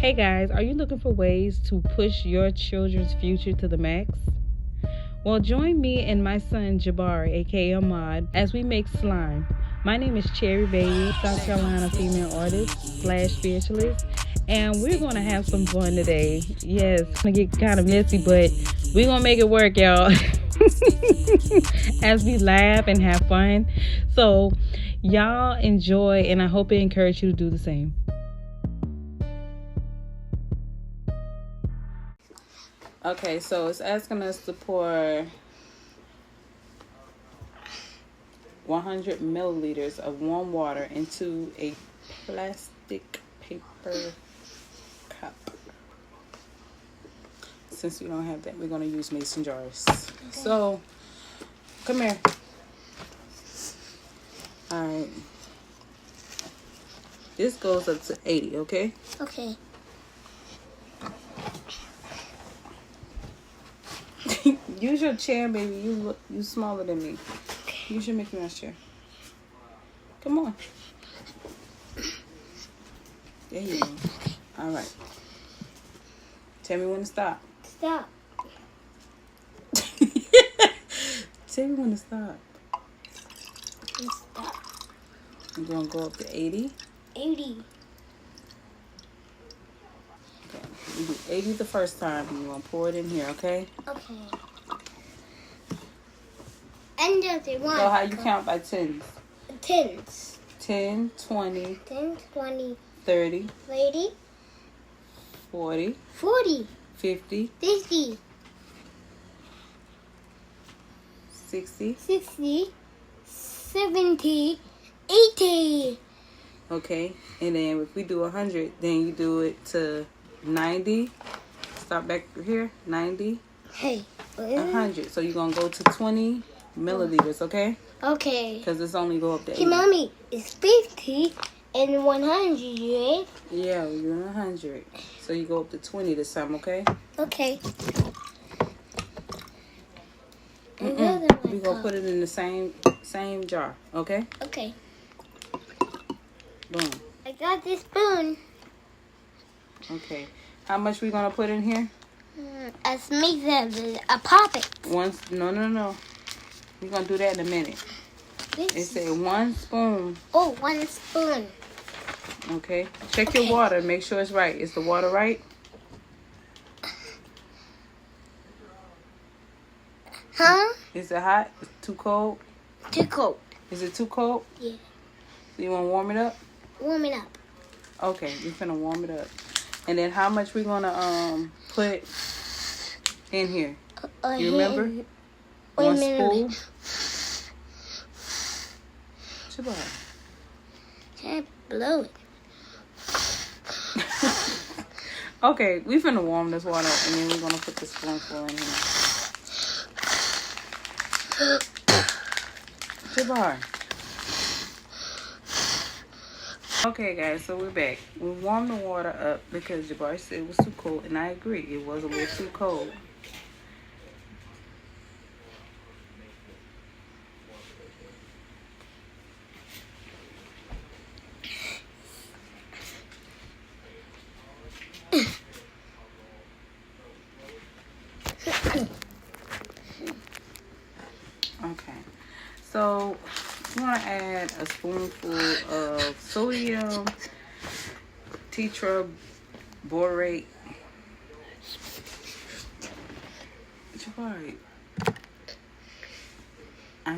Hey guys, are you looking for ways to push your children's future to the max? Well, join me and my son Jabari, aka Ahmad, as we make slime. My name is CherryBaby, South Carolina female artist slash spiritualist, and we're gonna have some fun today. Yes, it's gonna get kind of messy, but we're gonna make it work, y'all. As we laugh and have fun. So, y'all enjoy, and I hope it encourages you to do the same. Okay, so it's asking us to pour 100 milliliters of warm water into a plastic paper cup. Since we don't have that, we're going to use mason jars. Okay. So, come here. Alright. This goes up to 80, okay? Okay. Use your chair, baby. You smaller than me. Use your Mickey Mouse chair. Come on. There you go. All right. Tell me when to stop. Stop. Tell me when to stop. Stop. I'm going to go up to 80. 80. Okay. You do 80 the first time. And you're going to pour it in here, okay? Okay. And the other one. So how you count by tens? Tens. 10, 20, 10, 20, 30, 30, 40, 40, 50, 50, 60. 60, 70, 80. Okay, and then if we do 100, then you do it to 90. Stop back here, 90, Hey. 100. So you're going to go to 20 milliliters, okay? Okay. Because it's only go up to 80. Hey, Mommy, it's 50 and 100, right? Yeah, we're doing 100. So you go up to 20 this time, okay? Okay. We're going to put it in the same jar, okay? Okay. Boom. I got this spoon. Okay. How much we going to put in here? Let's make a poppet. No. We're going to do that in a minute. It said 1 spoon. Oh, 1 spoon. Okay. Check your water. Make sure it's right. Is the water right? Huh? Is it hot? Is it too cold? Too cold. Is it too cold? Yeah. So you want to warm it up? Warm it up. Okay, we're gonna warm it up. And then how much we gonna put in here? You remember? Wait a 1 minute. spoon. Shabbat. Can't blow it. Okay, we finna warm this water up, and then we're gonna put the spoonful in here. Jabbar. Okay, guys, so we're back. We warmed the water up because Jabbar said it was too cold, and I agree, it was a little too cold. Okay, so you want to add a spoonful of sodium tetraborate. Jabari, I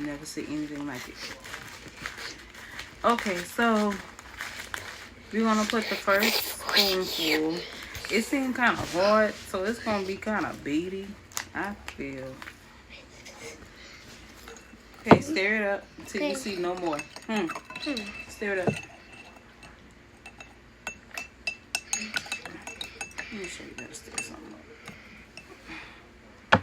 never see anything like it. Okay, so we're gonna put the first spoonful. It seemed kind of hard, so it's gonna be kind of beady, I feel. Okay, stir it up until you see no more. Stir it up. Let me show you how to stir something up.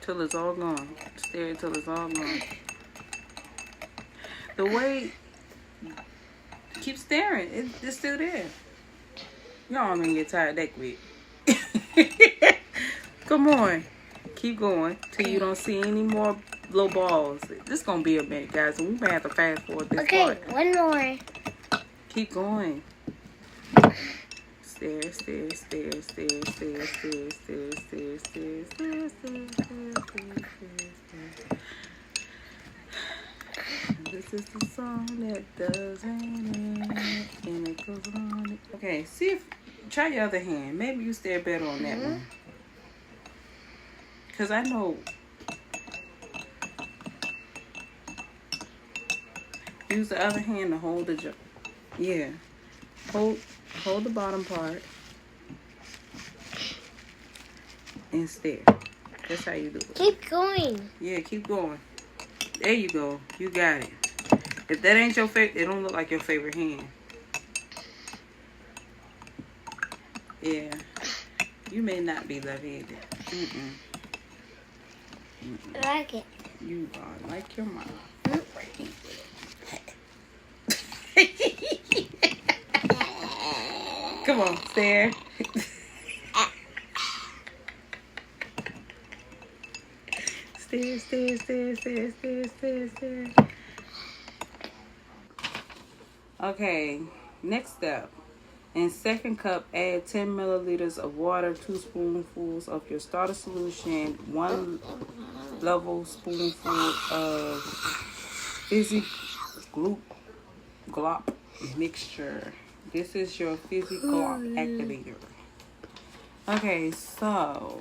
Till it's all gone. Stir it till it's all gone. The way, keep stirring. It's still there. Y'all ain't gonna get tired that quick. Come on. Keep going till you don't see any more little balls. This is gonna be a minute, guys. We may have to fast forward this Okay, part. one more. Keep going. Stairs, stairs, stairs, stairs, stairs, stairs, stairs, stairs, stairs, stairs, stairs, stairs. This is the song that doesn't end, and it goes on. Okay, see if try your other hand. Maybe you stare better on that one. Cause I know. Use the other hand to hold the jump. Yeah. Hold the bottom part. And stare. That's how you do it. Keep going. Yeah, keep going. There you go. You got it. If that ain't your favorite, it don't look like your favorite hand. Yeah. You may not be left-handed. I like it. You are like your mom. Come on, stare. Stare, stare, stare, stare, stare, stare, stare. Okay, next step. In second cup, add 10 milliliters of water, 2 spoonfuls of your starter solution, 1 level spoonful of fizzy glop mixture. This is your fizzy glop activator. Okay, so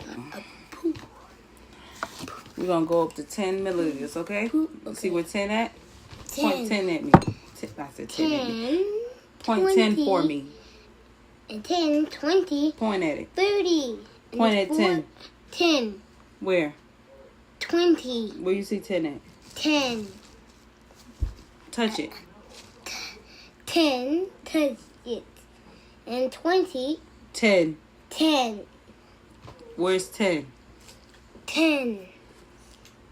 we're gonna go up to 10 milliliters, okay? See where 10 at? 10. Point 10 at me. I said 10 at me. 10. Point 10 for me. And 10, 20. Point at it. 30. Point at 10. 10. Where? 20. Where you see 10 at? 10. Touch it. 10. Touch it. And 20. 10. 10. Where's 10? 10.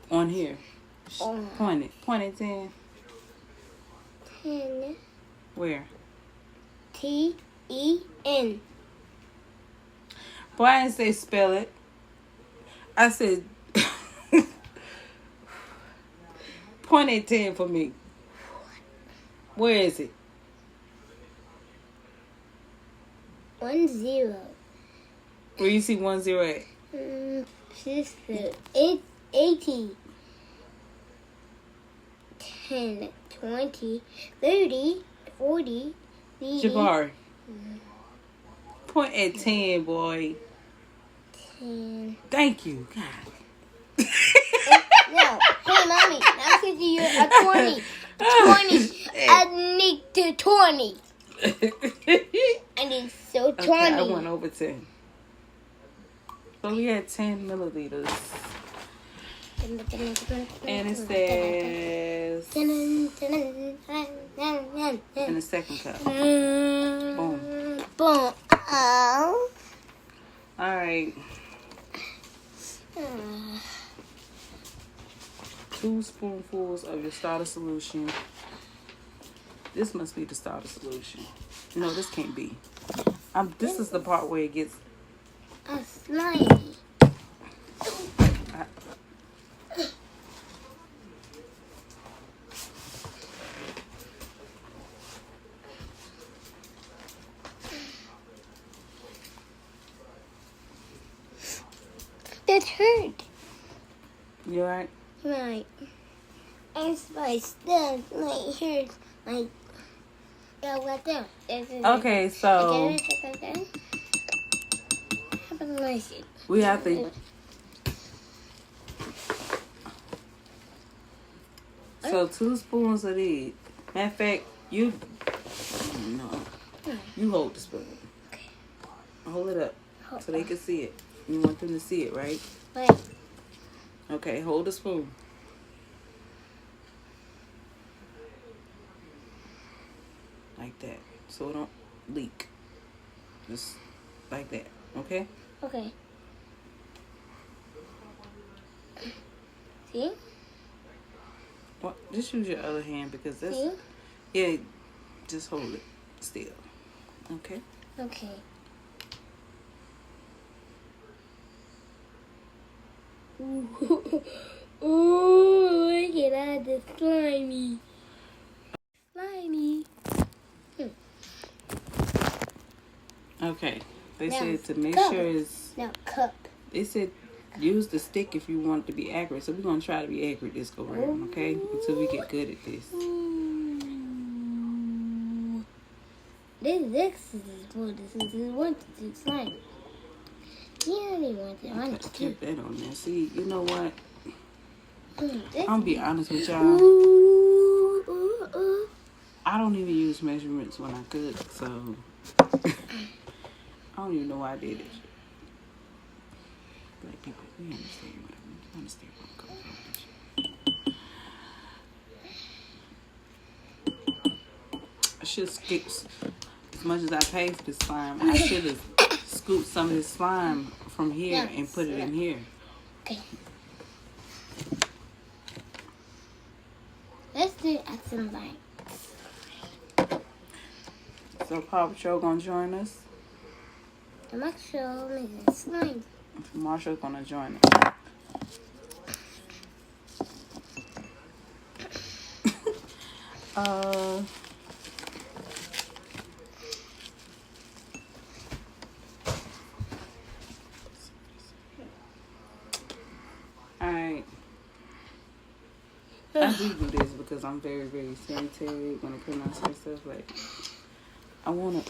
On here. Oh. Point it. Point at 10. 10. Where? T-E-N. Boy, I didn't say spell it. I said point at 10 for me. Where is it? 10. Where you see 10 at? Sister. 80. 10, 20, 30, 40, 50. Jabari. Point at 10, boy. 10. Thank you. God. No. Hey, Mommy. I'm thinking you're a 20. 20. I need the 20. I need so 20. Okay, I went over 10. So we had 10 milliliters. And it says in the second cup. Boom. Boom. Oh. All right. 2 spoonfuls of your starter solution. This must be the starter solution. No, this can't be. This is the part where it gets slimy. That hurt. You alright? Right. It's my stomach. My hurts. My. Right there. Okay, so we have to. So 2 spoons of these. Matter of fact, you hold the spoon. Okay. Hold it up so they can see it. You want them to see it, right? Right. Okay, hold the spoon. Like that. So it don't leak. Just like that. Okay? Okay. See? Well, just use your other hand because that's... See? Yeah, just hold it still. Okay? Okay. Ooh. Ooh. Look at all the slimy. Slimy. Okay. They Now said to make cup. sure it's... Now cup. They said use the stick if you want it to be accurate. So we're going to try to be accurate this go round, okay? Until we get good at this. Ooh. This is what this is. This one is slimy. He only wants it on Keep two. that on there. See, you know what? This I'm going to be honest with y'all. Ooh, ooh, ooh. I don't even use measurements when I cook, so I don't even know why I did it. Black people, we understand what I mean. We understand where I'm coming from. I should skip as much as I paid for this slime. I should have scooped some of this slime from here and put it in here. Okay. Let's do some light. So Paw Patrol gonna join us. I'm actually making slime. Marshall's gonna join us. Alright. I do this because I'm very, very sanitary when it comes to stuff. Like, I wanna.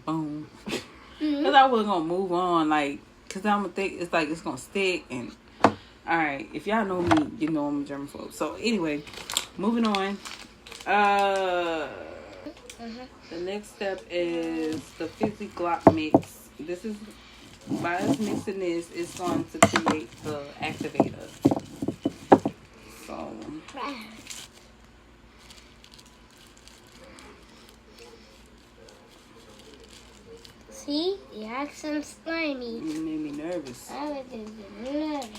Boom. Because I was going to move on, like, because I'm going to think it's like it's going to stick. And, all right, if y'all know me, you know I'm a germaphobe. So, anyway, moving on. The next step is the Fizzy Glop mix. This is, by us mixing this, it's going to create the activator. So, See? You have some slimy. you made me nervous. I was just nervous.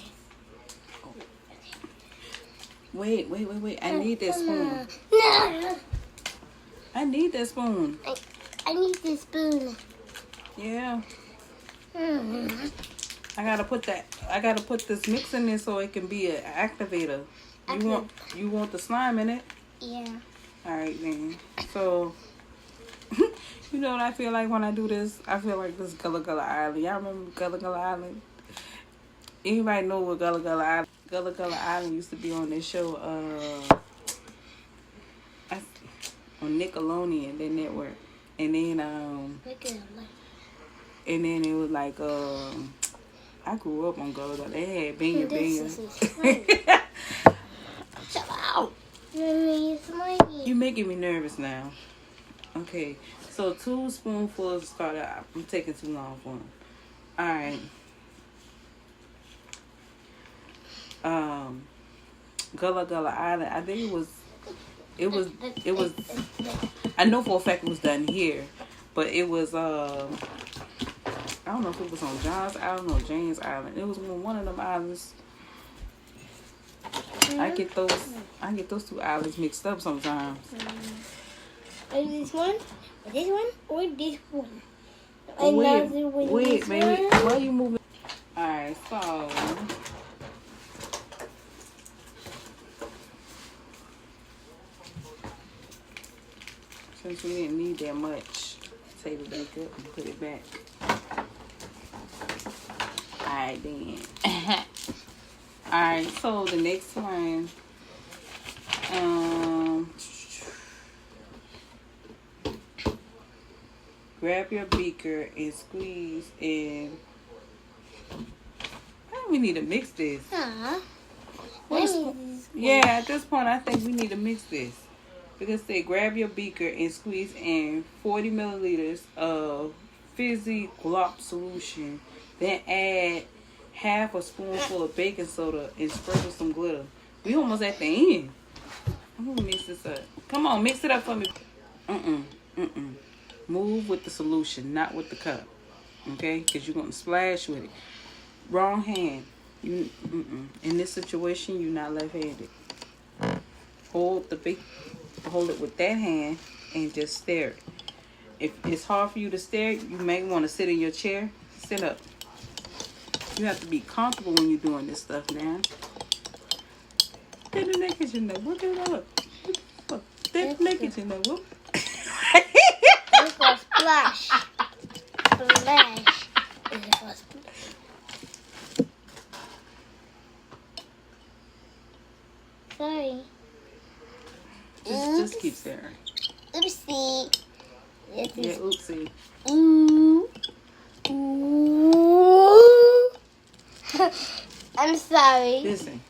Wait. I need that spoon. No! I need that spoon. I need this spoon. Yeah. Mm-hmm. I gotta put this mix in there so it can be an activator. You want the slime in it? Yeah. Alright then. So you know what I feel like when I do this? I feel like this Gullah Gullah Island. Y'all remember Gullah Gullah Island? Anybody know what Gullah Gullah Island? Gullah Gullah Island used to be on this show on Nickelodeon, their network. And then it was like I grew up on Gullah Gullah. They had Benya Benya. Chill out. You're making me nervous now. Okay, so 2 spoonfuls to start out. I'm taking too long for them. All right. Gullah Gullah Island. I think it was. I know for a fact it was done here, but it was. I don't know if it was on John's Island or James Island. It was on one of them islands. I get those 2 islands mixed up sometimes. This one, or this one. Wait, baby. Why are you moving? Alright, so since we didn't need that much, take it back up and put it back. Alright then. Alright, so the next one, grab your beaker and squeeze in. I think we need to mix this. Yeah, at this point, I think we need to mix this. Because they grab your beaker and squeeze in 40 milliliters of Fizzy Glop solution. Then add half a spoonful of baking soda and sprinkle some glitter. We almost at the end. I'm gonna mix this up. Come on, mix it up for me. Move with the solution, not with the cup. Okay? Because you're gonna splash with it. Wrong hand. You In this situation, you're not left-handed. Hold it with that hand and just stare it. If it's hard for you to stare, you may want to sit in your chair. Sit up. You have to be comfortable when you're doing this stuff now. Then the naked, you know. Look it up. Then the naked, you know. This was splash. Splash. This was splash. Sorry. Just keep staring. Oopsie. Yeah, oopsie. Ooh. Ooh. I'm sorry. Listen.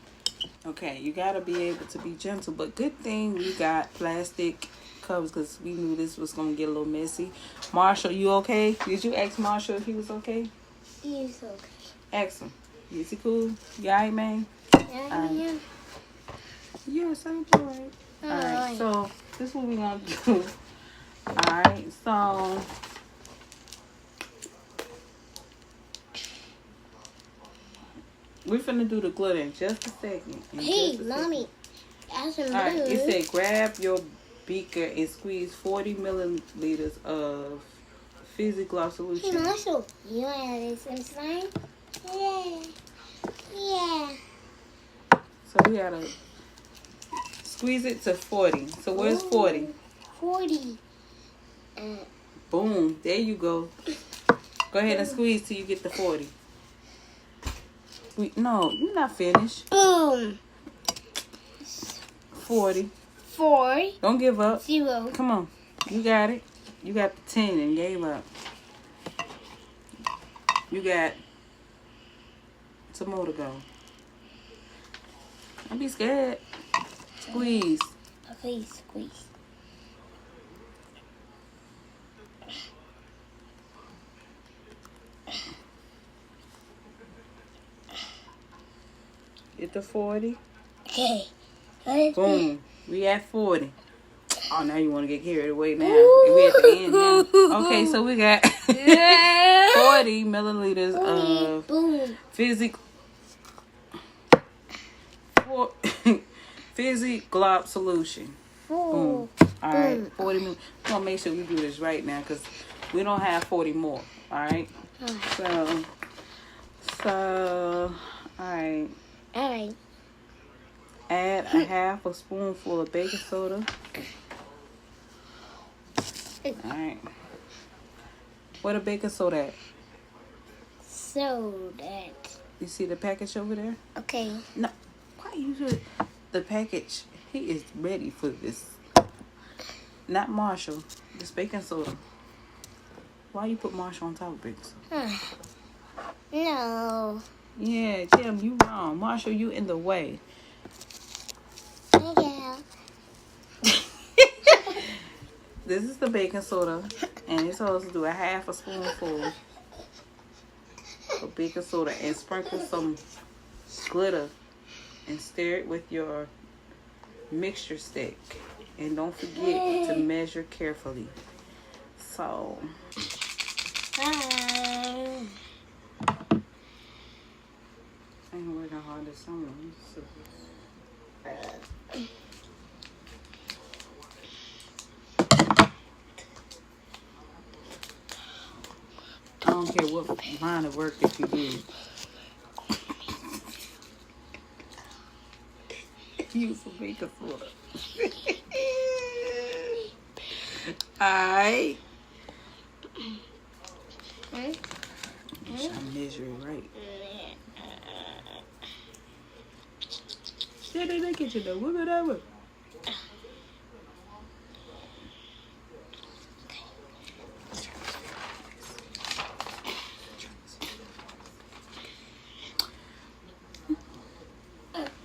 Okay, you gotta be able to be gentle, but good thing we got plastic covers because we knew this was gonna get a little messy. Marshall, you okay? Did you ask Marshall if he was okay? He's okay. Ask him. Is he cool? You alright, man? Yeah. Yes, I'm alright. Alright, so this is what we're gonna do. Alright, so we're finna do the glitter in just a second. Hey, mommy. As a Alright, move. it said grab your beaker and squeeze 40 milliliters of Fizzy Gloss Hey, solution. Marshall. You want to have some slime? Yeah. Yeah. So we gotta squeeze it to 40. So where's 40? 40. Boom. There you go. Go ahead and squeeze till you get to 40. No, you're not finished. Boom. 40. 4. Don't give up. 0. Come on. You got it. You got the 10 and gave up. You got some more to go. Don't be scared. Squeeze. Okay, squeeze. Get to 40. Okay. Boom. We at 40. Oh, now you want to get carried away now. We at the end now. Okay, so we got 40 milliliters of Fizzy Fizzy Glop solution. Boom. All right, 40 milliliters. We're going to make sure we do this right now because we don't have 40 more. All right? So, all right. All right. Add a half a spoonful of baking soda. Alright. Where the baking soda at? So that. You see the package over there? Okay. No. Why you should the package? He is ready for this. Not Marshall. This baking soda. Why you put Marshall on top of baking soda? No. Yeah, Tim, you wrong. Marshall, you in the way. Yeah. This is the baking soda, and it's supposed to do a half a spoonful of baking soda and sprinkle some glitter and stir it with your mixture stick. And don't forget to measure carefully. So, I ain't working hard this summer. I don't care what line of work that you do. Use some baking soda. Alright. I measure it right. Yeah, they get you though. Whatever.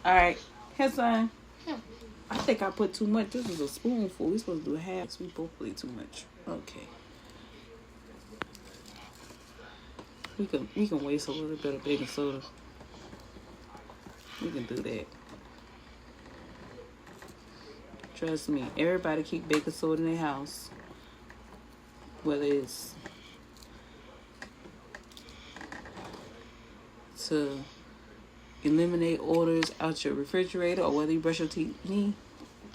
Alright, here's son. I think I put too much. This is a spoonful. We're supposed to do a half. We both put too much. Okay. we can waste a little bit of baking soda. We can do that. Trust me, everybody keep baking soda in their house. Whether it's to eliminate odors out your refrigerator or whether you brush your teeth. Me,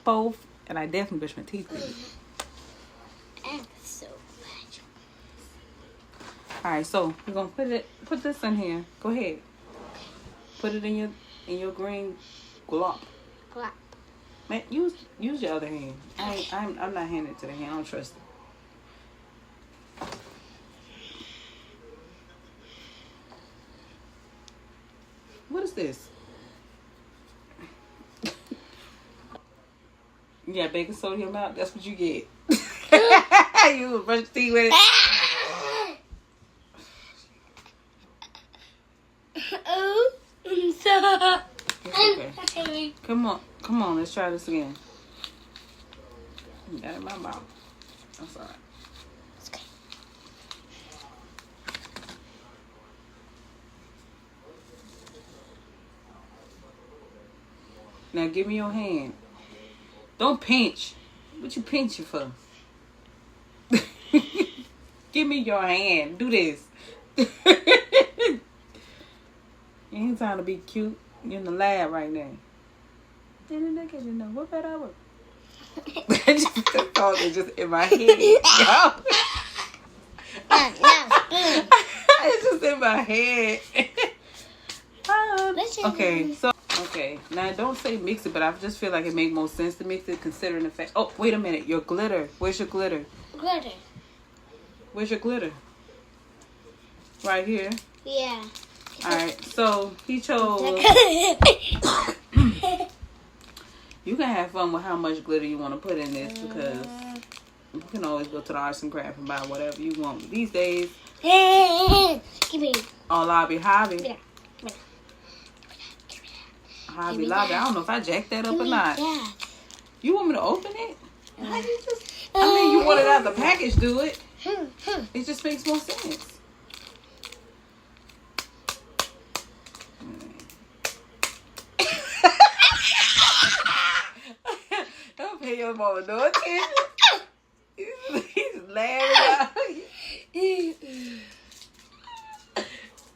both. And I definitely brush my teeth with it. I'm so much. Alright, so we're gonna put this in here. Go ahead. Put it in your green glop. Glop. Man, use your other hand. I'm not handing it to the hand. I don't trust it. What is this? You got baking soda in your mouth? That's what you get. You brush your teeth with it. Oh, so. It's okay. Come on, let's try this again. Got it in my mouth. That's alright. Okay. Now give me your hand. Don't pinch. What you pinching for? Give me your hand. Do this. You ain't trying to be cute. You're in the lab right now. Didn't look at you know. What better I would? That thought is just in my head. Yo. It's just in my head. Okay, now don't say mix it, but I just feel like it make more sense to mix it considering the fact. Oh, wait a minute, your glitter. Where's your glitter? Glitter. Where's your glitter? Right here. Yeah. Alright, so he chose. You can have fun with how much glitter you want to put in this because you can always go to the arts and craft and buy whatever you want. These days, Give me. all Hobby. Yeah. Hobby Lobby. I don't know if I jacked that up or not. Yeah. You want me to open it? How do you just? I mean, you want it out the package, do it. It just makes more sense. Don't pay your mama no attention. He's laughing.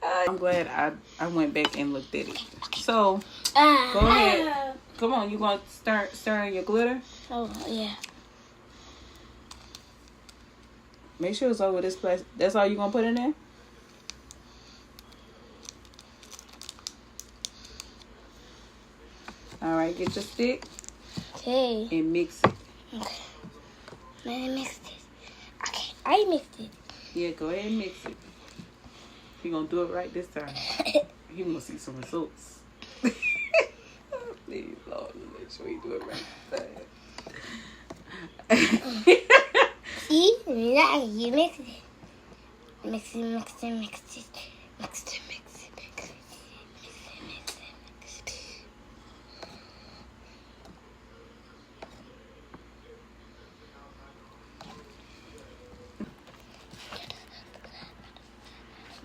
I'm glad I went back and looked at it. So, go ahead. Come on, you want to start stirring your glitter? Oh, yeah. Make sure it's over this place. That's all you're going to put in there? All right, get your stick. Okay. And mix it. Okay. Let me mix this. Okay, I mixed it. Yeah, go ahead and mix it. You're going to do it right this time. You're going to see some results. Please, Lord, make sure you do it right this time. See? Now you mix it. Mix it, mix it, mix it. Mix it, mix it, mix it. Mix it, mix it.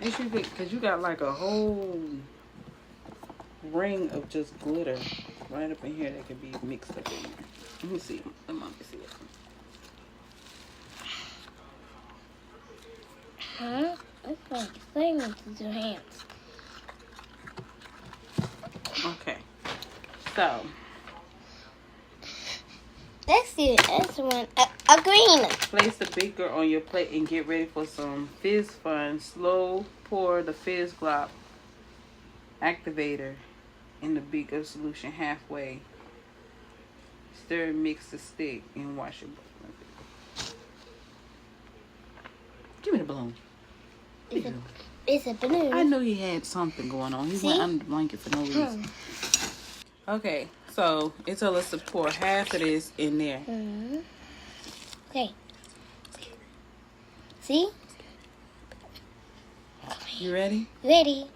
Make sure because you got like a whole ring of just glitter right up in here that can be mixed up in here. Let me see. Let me see it. Huh? That's like playing with your hands. Okay. So. That's it. That's one. A green. Place the beaker on your plate and get ready for some fizz fun. Slow pour the fizz glop activator in the beaker solution halfway. Stir and mix the stick and wash your balloon. Give me the balloon. It's a balloon. I knew he had something going on. He went under the blanket for no reason. Okay, so it told us to pour half of this in there. Okay. See? You ready? Ready.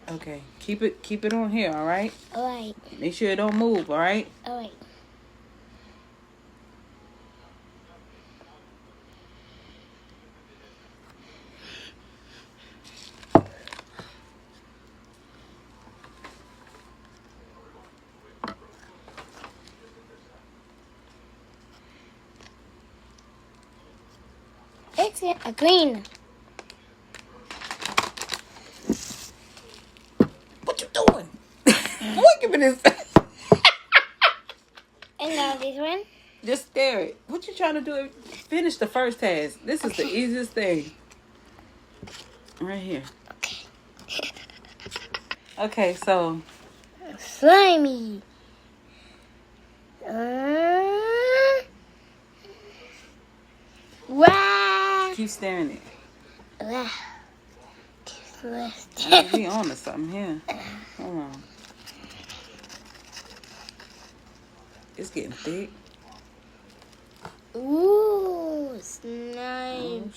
Okay. Keep it on here, all right? All right. Make sure it don't move, all right? All right. It's a green. What you doing? What? Give me this. And now this one. Just stare it. What you trying to do? Finish the first task. This is the easiest thing. Right here. Okay, so. Slimy. Wow. Keep staring it. Wow. We on to something here. Hold on. It's getting thick. Ooh, slime.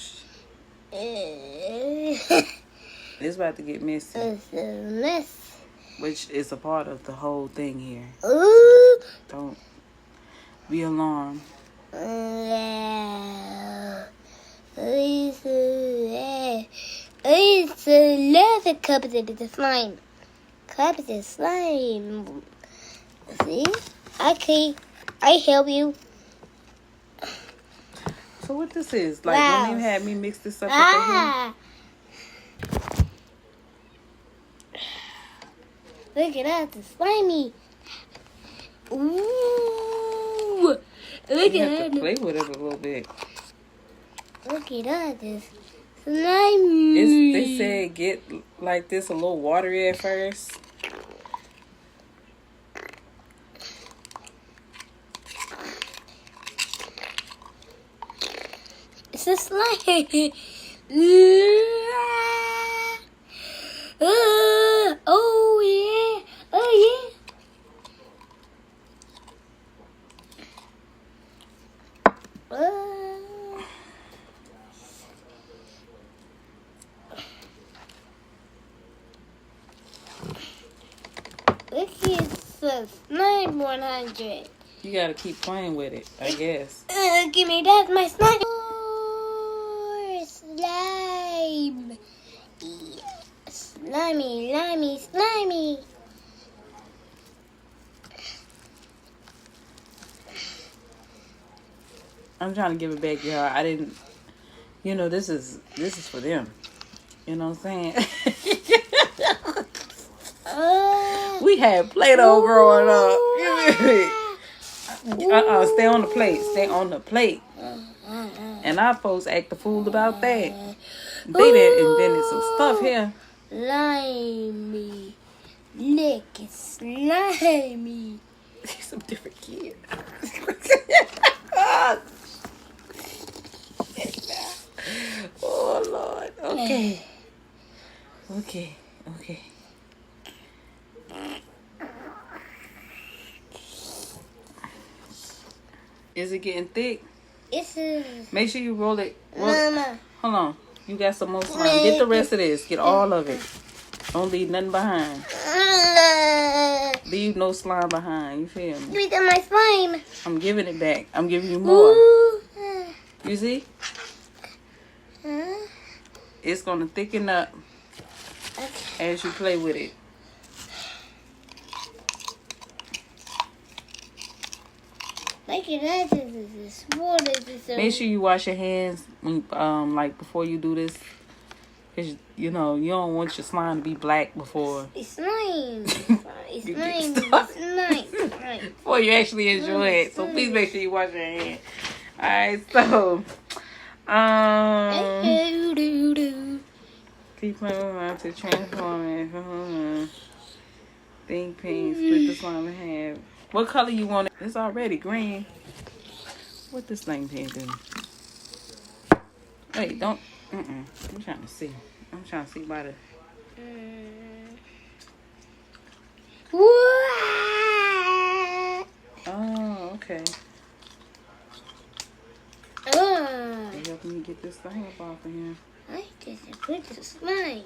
It's about to get messy. It's a mess. Which is a part of the whole thing here. Ooh. Don't be alarmed. I used to love the cup of the slime. Cup of the slime. See? Okay. I help you. So what this is? Like Wow. when you had me mix this up with Ah. Look at that, the slimy. Ooh. Look you at have to that. play with it a little bit. Look at that, this slimy. They said get like this a little watery at first. It's a slime. Oh yeah. Oh yeah. Look at the slime 100. You gotta keep playing with it, I guess. Give me that, my slime. More slime. Slimy, slimy, slimy. I'm trying to give it back, y'all. I didn't. You know, this is for them. You know what I'm saying? We had Play-Doh growing up. Stay on the plate. Stay on the plate. And our folks act the fool about that. They done invented some stuff here. Slimy. Lick it, slimy. Some different kids. Oh, Lord. Okay. Okay. Okay. Is it getting thick? Make sure you roll it. Mama. Hold on. You got some more slime. Get the rest of this. Get all of it. Don't leave nothing behind. Leave no slime behind. You feel me? Give me my slime. I'm giving it back. I'm giving you more. You see? It's going to thicken up as you play with it. Make sure you wash your hands when, like before you do this. Cause you know you don't want your slime to be black before. It's slime. It's slime. It's slime. Before you actually enjoy it, so please make sure you wash your hands. All right, so keep moving to transform it. Think pink, split the slime in half. What color you want it? It's already green. What this thing pen do? Wait, don't. I'm trying to see. I'm trying to see by the. Oh, okay. You helping me get this thing up off of here. I just put the slime.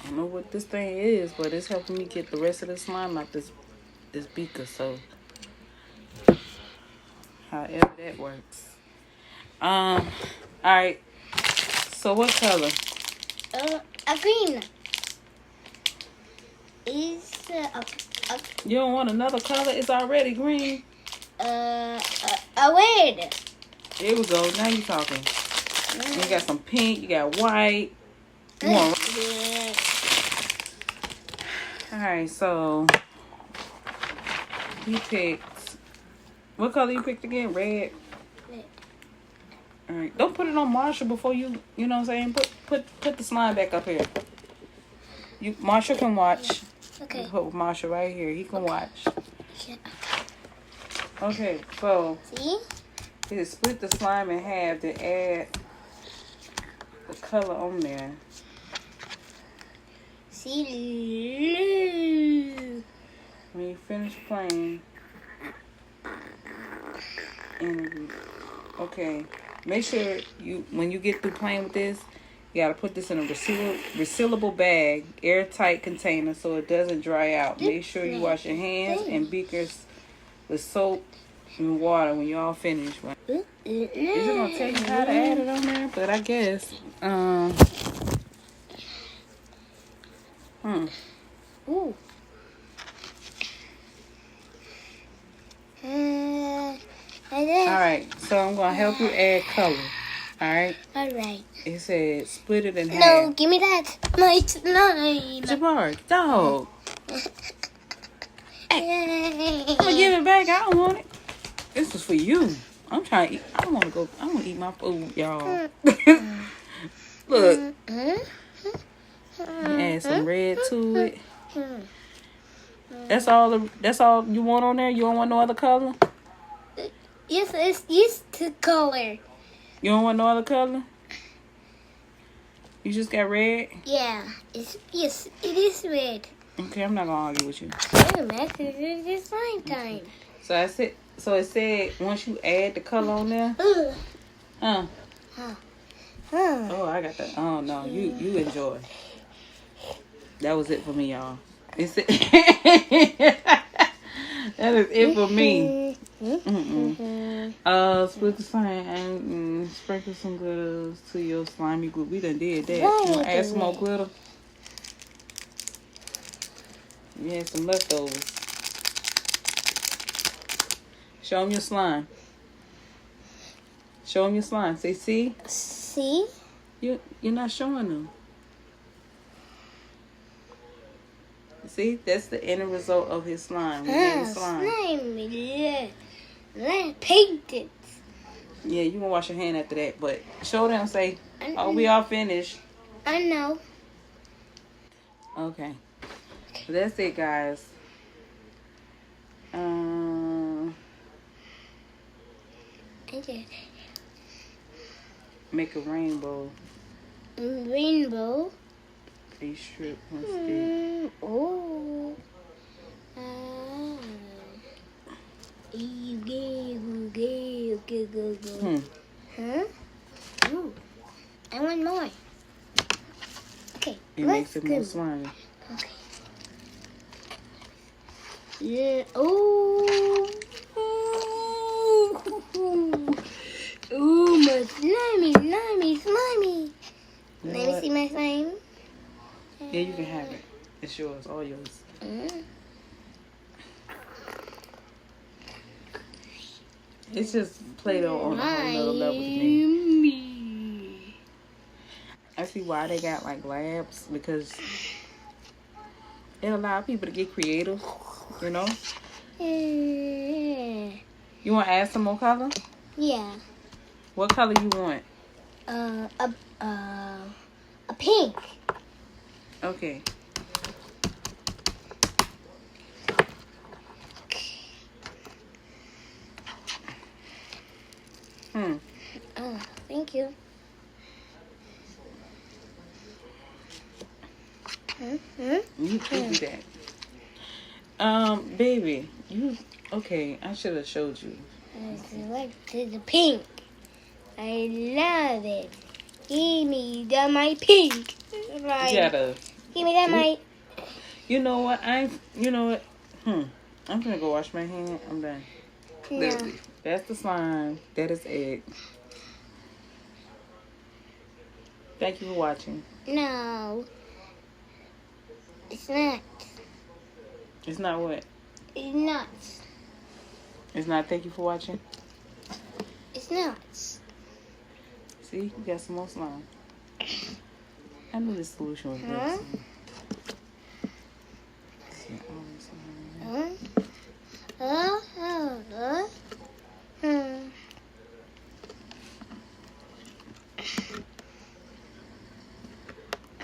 I don't know what this thing is, but it's helping me get the rest of the slime out this beaker. So, however that works. All right. So what color? A green. Is You don't want another color? It's already green. wait. There we go. Now you talking. You got some pink. You got white. You want... All right. So you picked. What color you picked again? Red. All right. Don't put it on Marshall before you. You know what I'm saying? Put the slime back up here. Marshall can watch. Okay. Put Marshall right here. He can watch. Okay. So. See? You split the slime in half to add the color on there. See? When you finish playing, okay, make sure when you get through playing with this, you gotta put this in a resealable bag, airtight container, so it doesn't dry out. Make sure you wash your hands and beakers with soap and water when y'all finish. Is it gonna tell you how to add it on there? But I guess, Ooh. Alright, so I'm gonna help you add color. Alright? Alright. It said split it in half. No, give me that. My slime. Jabbar, dog. Hey, I'm gonna give it back. I don't want it. This is for you. I'm trying to eat. I want to eat my food, y'all. Look. Add some red to it. That's all you want on there? You don't want no other color? Yes, it's the color. You don't want no other color? You just got red? Yeah, it is red. Okay, I'm not gonna argue with you. Oh, Max, it's slime time. So it said once you add the color on there. Oh, I got that. Oh no, you enjoy. That was it for me, y'all. That is it for me. Split the slime and sprinkle some glitter to your slimy glue. We done did that. You want to add some more glitter? You had some leftovers. Show them your slime. Show them your slime. Say, see? See? You're not showing them. See? That's the end result of his slime. We made slime. Slime painted. Yeah, you can wash your hand after that. But show them, say, oh, we all finished. I know. Okay. So that's it, guys. Make a rainbow. Rainbow. A strip one stick. Oh. Huh? Ooh. I want more. Okay. It makes it more slimy. Okay. Yeah. Oh. Ooh, my slimy. Let me see my slime. Yeah, you can have it. It's yours, all yours. It's just Play-Doh on a whole nother level to me. I see why they got like labs, because it allows people to get creative, you know? You want to add some more color? Yeah. What color you want? A pink. Okay. Oh, thank you. You can do that. Baby, okay, I should have showed you. Look to the pink. I love it. Give me my pink. Right. You gotta. Give me my. You know what? I'm gonna go wash my hand. I'm done. No. That's the slime. That is it. Thank you for watching. No. It's not. It's not what? It's not. It's not. Thank you for watching. It's not. See, you got some more slime. I knew this solution was good.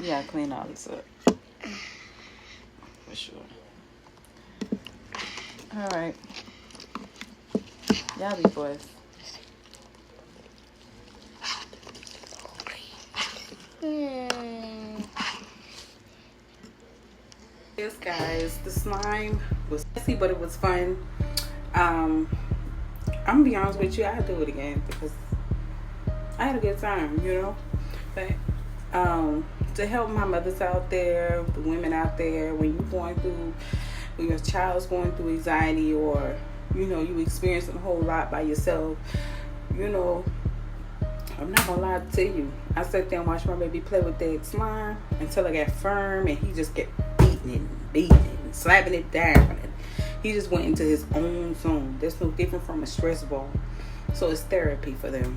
You gotta clean all this up. For sure. Alright. Y'all be blessed. Yes, guys, the slime was messy, but it was fun. I'm gonna be honest with you, I'll do it again because I had a good time, you know. But to help my mothers out there, the women out there, when your child's going through anxiety, or you know you experiencing a whole lot by yourself, you know, I'm not gonna lie to you. I sat there and watched my baby play with that slime until it got firm, and he just kept beating and slapping it down, and he just went into his own zone. That's no different from a stress ball. So it's therapy for them.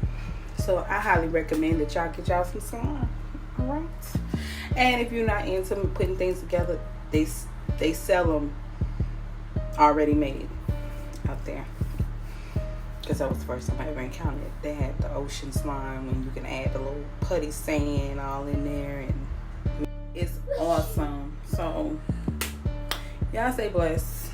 So I highly recommend that y'all get y'all some slime. Alright. And if you're not into putting things together, they sell them already made out there. Because that was the first time I ever encountered it. They had the ocean slime when you can add the little putty sand all in there, and it's awesome. So y'all stay blessed.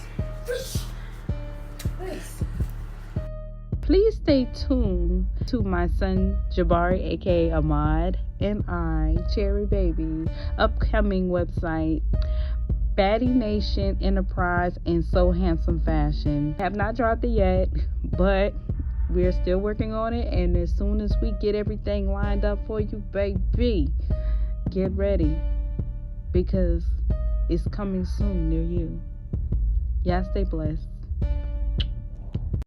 Please stay tuned to my son Jabari, aka Ahmad, and I, CherryBaby, upcoming website, Baddie Nation Enterprise and So Handsome Fashion. Have not dropped it yet, but we're still working on it, and as soon as we get everything lined up for you, baby, get ready, because it's coming soon near you. Y'all stay blessed.